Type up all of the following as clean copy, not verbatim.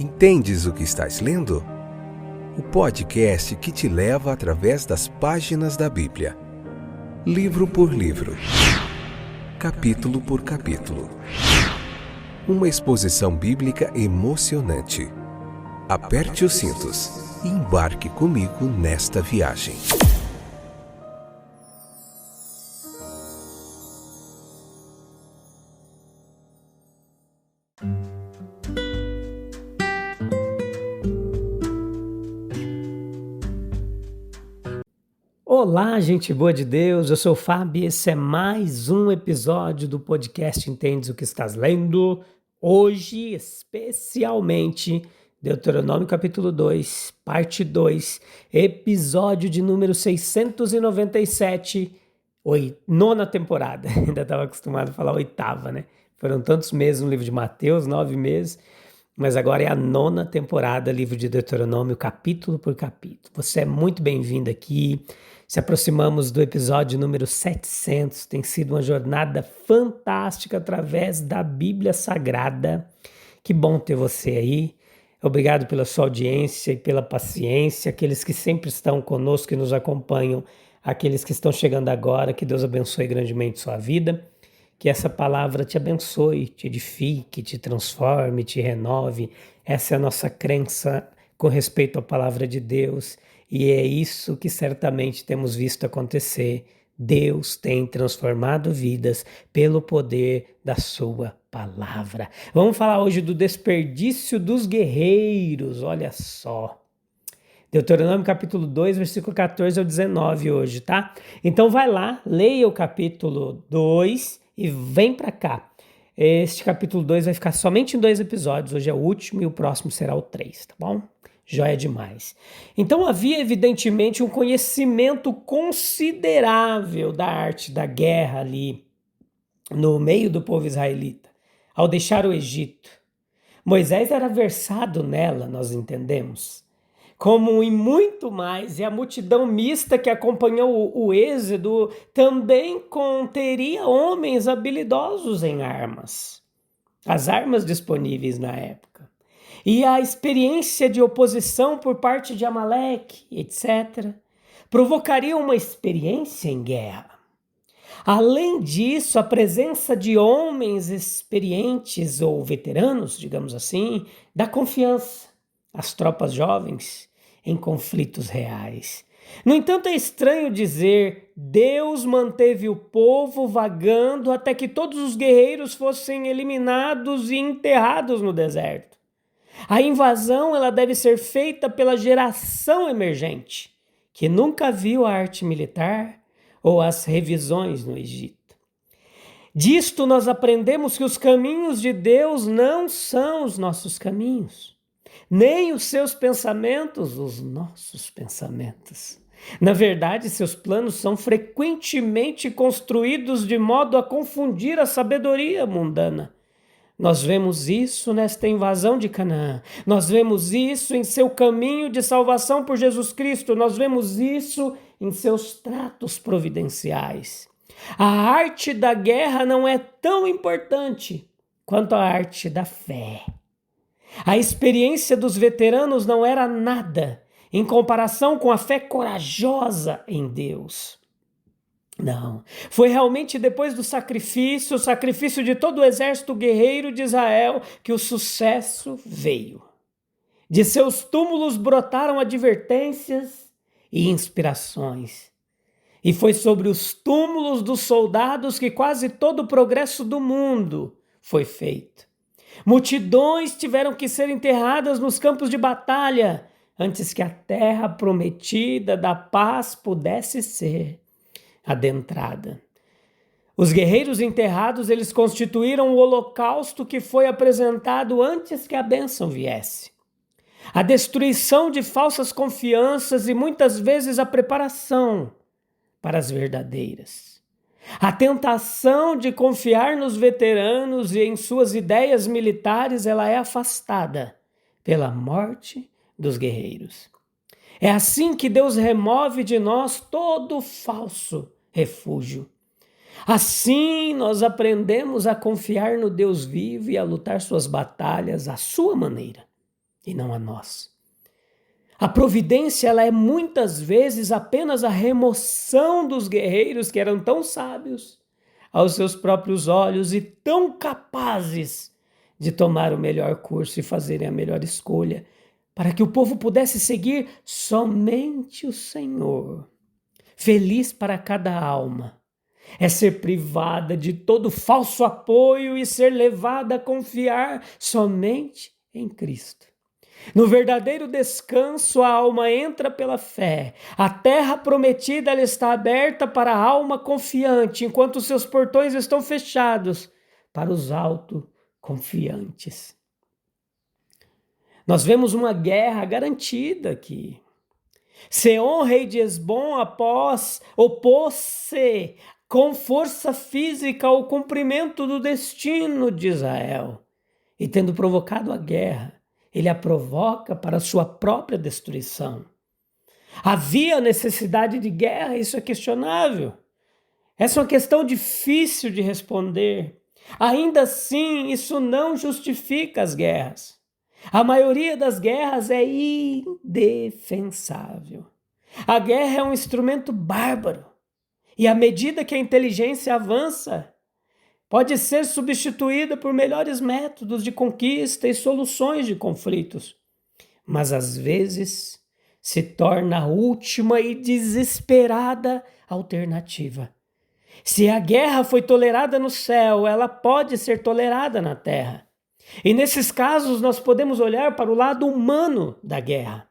Entendes o que estás lendo? O podcast que te leva através das páginas da Bíblia, livro por livro, capítulo por capítulo. Uma exposição bíblica emocionante. Aperte os cintos e embarque comigo nesta viagem. Olá, gente boa de Deus, eu sou o Fábio e esse é mais um episódio do podcast Entendes o que estás lendo. Hoje, especialmente, Deuteronômio capítulo 2, parte 2, episódio de número 697, nona temporada. Ainda estava acostumado a falar oitava, né? Foram tantos meses no livro de Mateus, 9 meses, mas agora é a nona temporada, livro de Deuteronômio, capítulo por capítulo. Você é muito bem-vindo aqui. Se aproximamos do episódio número 700, tem sido uma jornada fantástica através da Bíblia Sagrada. Que bom ter você aí. Obrigado pela sua audiência e pela paciência, aqueles que sempre estão conosco e nos acompanham, aqueles que estão chegando agora, que Deus abençoe grandemente sua vida, que essa palavra te abençoe, te edifique, te transforme, te renove. Essa é a nossa crença com respeito à palavra de Deus. E é isso que certamente temos visto acontecer. Deus tem transformado vidas pelo poder da sua palavra. Vamos falar hoje do desperdício dos guerreiros, olha só. Deuteronômio capítulo 2, versículo 14 ao 19 hoje, tá? Então vai lá, leia o capítulo 2 e vem para cá. Este capítulo 2 vai ficar somente em 2 episódios, hoje é o último e o próximo será o 3, tá bom? Joia demais. Então havia evidentemente um conhecimento considerável da arte da guerra ali no meio do povo israelita, ao deixar o Egito. Moisés era versado nela, nós entendemos, como em muito mais, e a multidão mista que acompanhou o êxodo também conteria homens habilidosos em armas, as armas disponíveis na época. E a experiência de oposição por parte de Amaleque, etc., provocaria uma experiência em guerra. Além disso, a presença de homens experientes ou veteranos, digamos assim, dá confiança às tropas jovens em conflitos reais. No entanto, é estranho dizer: Deus manteve o povo vagando até que todos os guerreiros fossem eliminados e enterrados no deserto. A invasão ela deve ser feita pela geração emergente, que nunca viu a arte militar ou as revisões no Egito. Disto nós aprendemos que os caminhos de Deus não são os nossos caminhos, nem os seus pensamentos os nossos pensamentos. Na verdade, seus planos são frequentemente construídos de modo a confundir a sabedoria mundana. Nós vemos isso nesta invasão de Canaã. Nós vemos isso em seu caminho de salvação por Jesus Cristo. Nós vemos isso em seus tratos providenciais. A arte da guerra não é tão importante quanto a arte da fé. A experiência dos veteranos não era nada em comparação com a fé corajosa em Deus. Não, foi realmente depois do sacrifício, o sacrifício de todo o exército guerreiro de Israel, que o sucesso veio. De seus túmulos brotaram advertências e inspirações. E foi sobre os túmulos dos soldados que quase todo o progresso do mundo foi feito. Multidões tiveram que ser enterradas nos campos de batalha antes que a terra prometida da paz pudesse ser adentrada. Os guerreiros enterrados, eles constituíram o holocausto que foi apresentado antes que a bênção viesse. A destruição de falsas confianças e muitas vezes a preparação para as verdadeiras. A tentação de confiar nos veteranos e em suas ideias militares, ela é afastada pela morte dos guerreiros. É assim que Deus remove de nós todo falso refúgio. Assim nós aprendemos a confiar no Deus vivo e a lutar suas batalhas à sua maneira. e não a nós. A providência, ela é muitas vezes apenas a remoção dos guerreiros que eram tão sábios aos seus próprios olhos e tão capazes de tomar o melhor curso e fazerem a melhor escolha, para que o povo pudesse seguir somente o Senhor. Feliz para cada alma é ser privada de todo falso apoio e ser levada a confiar somente em Cristo. No verdadeiro descanso, a alma entra pela fé. A terra prometida ela está aberta para a alma confiante, enquanto seus portões estão fechados para os autoconfiantes. Nós vemos uma guerra garantida aqui. Seom, rei de Hesbom, opôs-se com força física ao cumprimento do destino de Israel. E tendo provocado a guerra, ele a provoca para a sua própria destruição. Havia necessidade de guerra, isso é questionável. Essa é uma questão difícil de responder. Ainda assim, isso não justifica as guerras. A maioria das guerras é indefensável. A guerra é um instrumento bárbaro. E à medida que a inteligência avança, pode ser substituída por melhores métodos de conquista e soluções de conflitos. Mas às vezes se torna a última e desesperada alternativa. Se a guerra foi tolerada no céu, ela pode ser tolerada na terra. E nesses casos nós podemos olhar para o lado humano da guerra.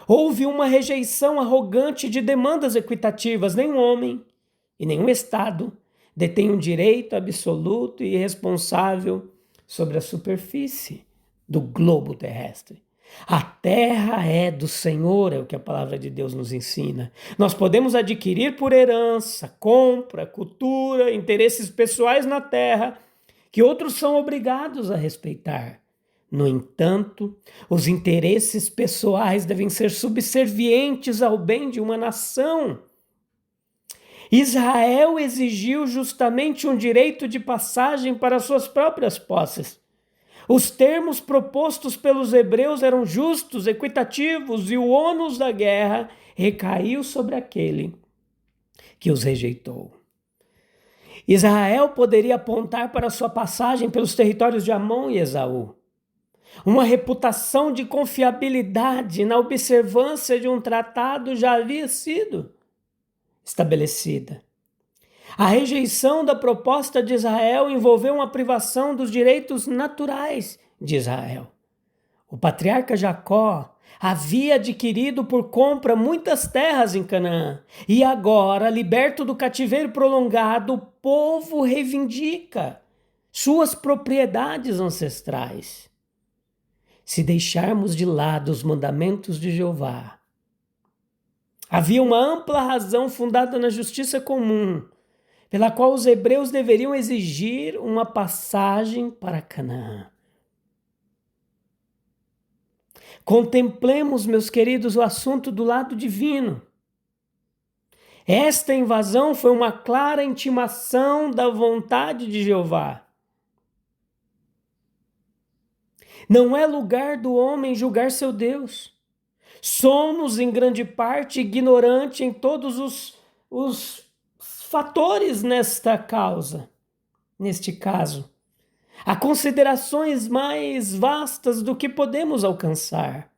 Houve uma rejeição arrogante de demandas equitativas. Nenhum homem e nenhum Estado detém um direito absoluto e irresponsável sobre a superfície do globo terrestre. A terra é do Senhor, é o que a palavra de Deus nos ensina. Nós podemos adquirir por herança, compra, cultura, interesses pessoais na terra, que outros são obrigados a respeitar. No entanto, os interesses pessoais devem ser subservientes ao bem de uma nação. Israel exigiu justamente um direito de passagem para suas próprias posses. Os termos propostos pelos hebreus eram justos, equitativos, e o ônus da guerra recaiu sobre aquele que os rejeitou. Israel poderia apontar para sua passagem pelos territórios de Amon e Esaú. Uma reputação de confiabilidade na observância de um tratado já havia sido estabelecida. A rejeição da proposta de Israel envolveu uma privação dos direitos naturais de Israel. O patriarca Jacó havia adquirido por compra muitas terras em Canaã e agora, liberto do cativeiro prolongado, o povo reivindica suas propriedades ancestrais. Se deixarmos de lado os mandamentos de Jeová, havia uma ampla razão fundada na justiça comum, pela qual os hebreus deveriam exigir uma passagem para Canaã. Contemplemos, meus queridos, o assunto do lado divino. Esta invasão foi uma clara intimação da vontade de Jeová. Não é lugar do homem julgar seu Deus. Somos, em grande parte, ignorantes em todos os fatores nesta causa, neste caso. Há considerações mais vastas do que podemos alcançar.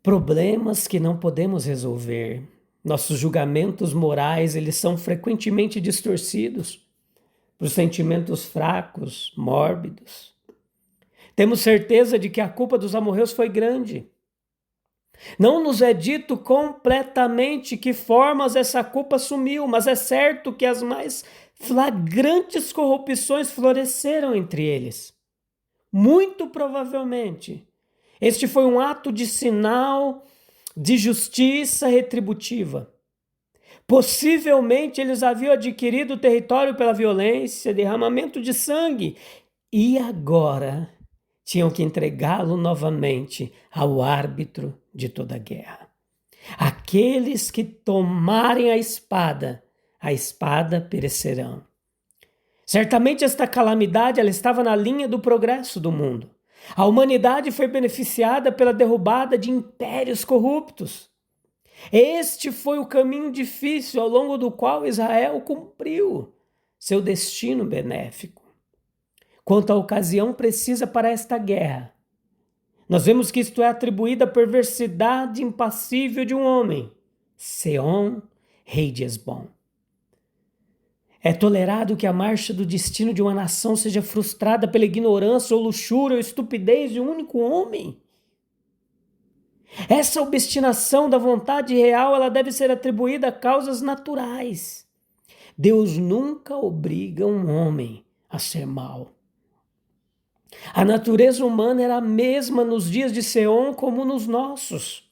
Problemas que não podemos resolver. Nossos julgamentos morais, eles são frequentemente distorcidos por sentimentos fracos, mórbidos. Temos certeza de que a culpa dos amorreus foi grande. Não nos é dito completamente que formas essa culpa assumiu, mas é certo que as mais flagrantes corrupções floresceram entre eles. Muito provavelmente, este foi um ato de sinal de justiça retributiva. Possivelmente eles haviam adquirido o território pela violência, derramamento de sangue, e agora tinham que entregá-lo novamente ao árbitro de toda a guerra. Aqueles que tomarem a espada perecerão. Certamente esta calamidade ela estava na linha do progresso do mundo. A humanidade foi beneficiada pela derrubada de impérios corruptos. Este foi o caminho difícil ao longo do qual Israel cumpriu seu destino benéfico. Quanto à ocasião precisa para esta guerra, nós vemos que isto é atribuído à perversidade impassível de um homem, Seom, rei de Hesbom. É tolerado que a marcha do destino de uma nação seja frustrada pela ignorância ou luxúria ou estupidez de um único homem? Essa obstinação da vontade real, ela deve ser atribuída a causas naturais. Deus nunca obriga um homem a ser mau. A natureza humana era a mesma nos dias de Seom como nos nossos.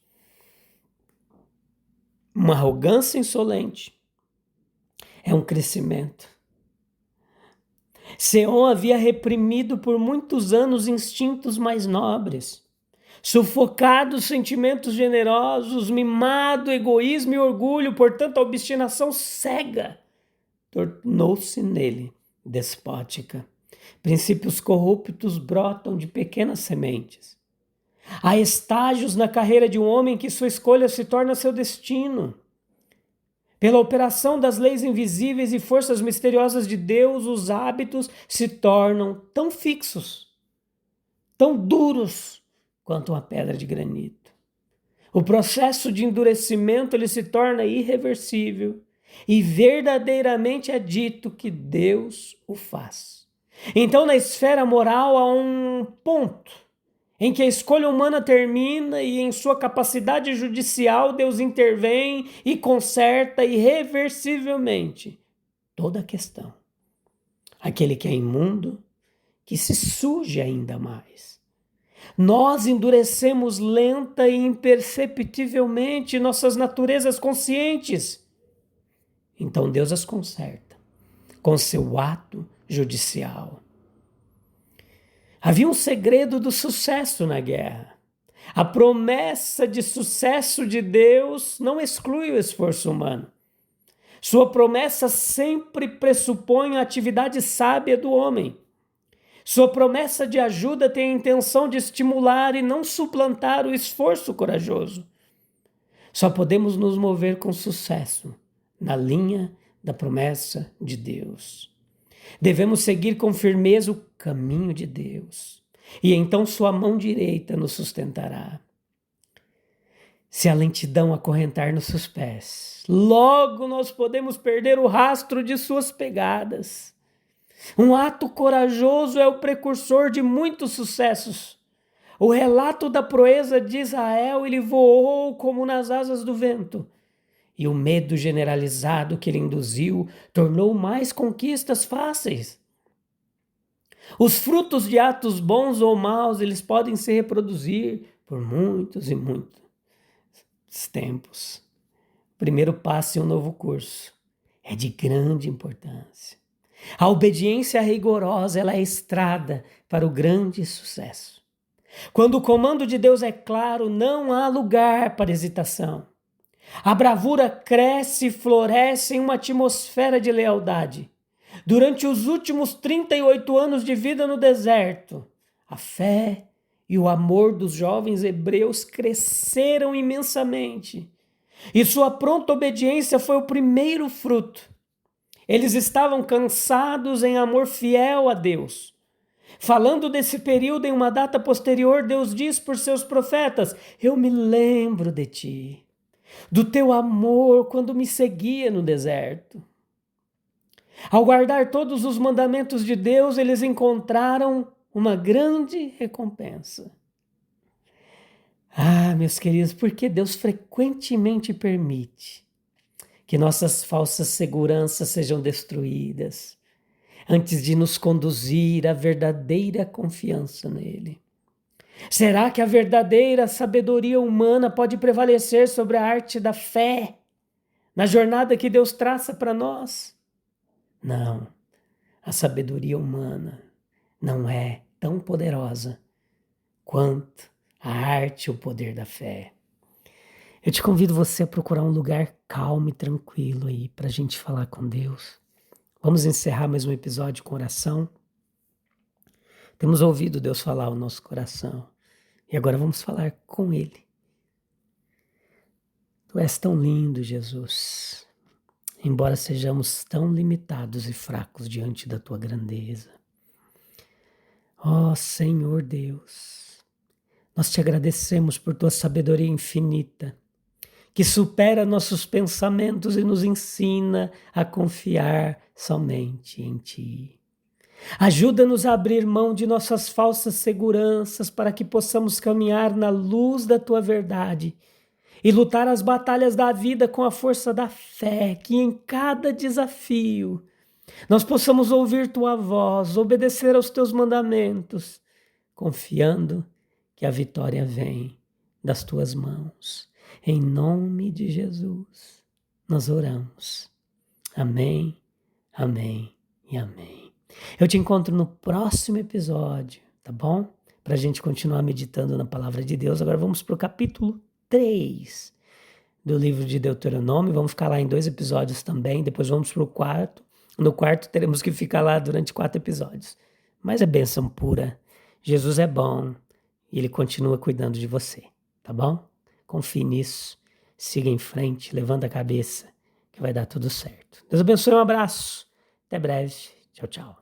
Uma arrogância insolente é um crescimento. Seom havia reprimido por muitos anos instintos mais nobres, sufocado sentimentos generosos, mimado egoísmo e orgulho, portanto a obstinação cega tornou-se nele despótica. Princípios corruptos brotam de pequenas sementes. Há estágios na carreira de um homem que sua escolha se torna seu destino. Pela operação das leis invisíveis e forças misteriosas de Deus, os hábitos se tornam tão fixos, tão duros quanto uma pedra de granito. O processo de endurecimento ele se torna irreversível e verdadeiramente é dito que Deus o faz. Então, na esfera moral, há um ponto em que a escolha humana termina e em sua capacidade judicial Deus intervém e conserta irreversivelmente toda a questão. Aquele que é imundo, que se suje ainda mais. Nós endurecemos lenta e imperceptivelmente nossas naturezas conscientes. Então Deus as conserta com seu ato judicial. Havia um segredo do sucesso na guerra. A promessa de sucesso de Deus não exclui o esforço humano. Sua promessa sempre pressupõe a atividade sábia do homem. Sua promessa de ajuda tem a intenção de estimular e não suplantar o esforço corajoso. Só podemos nos mover com sucesso na linha da promessa de Deus. Devemos seguir com firmeza o caminho de Deus, e então sua mão direita nos sustentará. Se a lentidão acorrentar nossos pés, logo nós podemos perder o rastro de suas pegadas. Um ato corajoso é o precursor de muitos sucessos. O relato da proeza de Israel, ele voou como nas asas do vento. E o medo generalizado que ele induziu tornou mais conquistas fáceis. Os frutos de atos bons ou maus, eles podem se reproduzir por muitos e muitos tempos. O primeiro passo em um novo curso é de grande importância. A obediência rigorosa, ela é a estrada para o grande sucesso. Quando o comando de Deus é claro, não há lugar para hesitação. A bravura cresce e floresce em uma atmosfera de lealdade. Durante os últimos 38 anos de vida no deserto, a fé e o amor dos jovens hebreus cresceram imensamente. E sua pronta obediência foi o primeiro fruto. Eles estavam cansados em amor fiel a Deus. Falando desse período em uma data posterior, Deus diz por seus profetas: eu me lembro de ti, do teu amor quando me seguia no deserto. Ao guardar todos os mandamentos de Deus, eles encontraram uma grande recompensa. Meus queridos, porque Deus frequentemente permite que nossas falsas seguranças sejam destruídas antes de nos conduzir à verdadeira confiança nele. Será que a verdadeira sabedoria humana pode prevalecer sobre a arte da fé na jornada que Deus traça para nós? Não, a sabedoria humana não é tão poderosa quanto a arte e o poder da fé. Eu te convido você a procurar um lugar calmo e tranquilo aí para a gente falar com Deus. Vamos encerrar mais um episódio com oração. Temos ouvido Deus falar ao nosso coração. E agora vamos falar com Ele. Tu és tão lindo, Jesus. Embora sejamos tão limitados e fracos diante da Tua grandeza. Ó Senhor Deus, nós te agradecemos por Tua sabedoria infinita, que supera nossos pensamentos e nos ensina a confiar somente em Ti. Ajuda-nos a abrir mão de nossas falsas seguranças para que possamos caminhar na luz da Tua verdade e lutar as batalhas da vida com a força da fé, que em cada desafio nós possamos ouvir Tua voz, obedecer aos Teus mandamentos, confiando que a vitória vem das Tuas mãos. Em nome de Jesus, nós oramos. Amém, amém e amém. Eu te encontro no próximo episódio, tá bom? Para a gente continuar meditando na palavra de Deus. Agora vamos para o capítulo 3 do livro de Deuteronômio. Vamos ficar lá em 2 episódios também. Depois vamos para o 4. No 4 teremos que ficar lá durante 4 episódios. Mas é bênção pura. Jesus é bom e Ele continua cuidando de você, tá bom? Confie nisso. Siga em frente, levanta a cabeça, que vai dar tudo certo. Deus abençoe, um abraço. Até breve. Tchau, tchau.